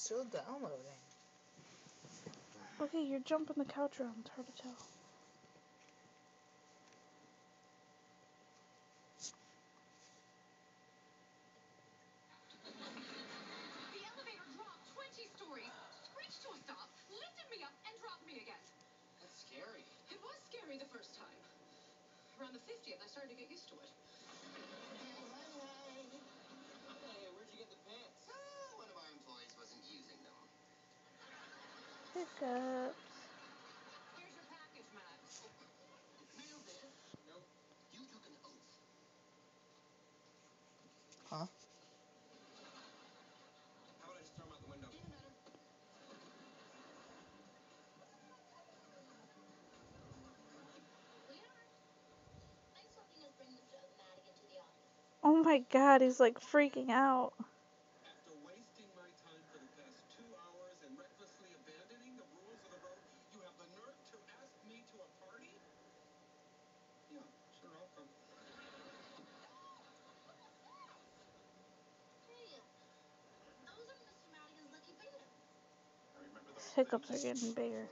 still downloading. Okay, you're jumping the couch around. It's hard to tell. The elevator dropped 20 stories, screeched to a stop, lifted me up, and dropped me again. That's scary. It was scary the first time. Around the 50th, I started to get used to it. Hey, where'd you get the pants? One of our employees wasn't using them. Hiccups. Here's your package, Max. Mail this? Nope. You took an oath. Huh? How about I just throw them out the window? Doesn't matter. Leonard, thanks for helping us bring Mr. Madigan to the office. Oh my god, he's like freaking out. After wasting my time for the past 2 hours and recklessly abandoning the rules of the road, you have the nerve to ask me to a party? Yeah, sure, I'll come. Hey, those are Mr. Madigan's lucky pants. I remember those His hiccups are things. getting bigger.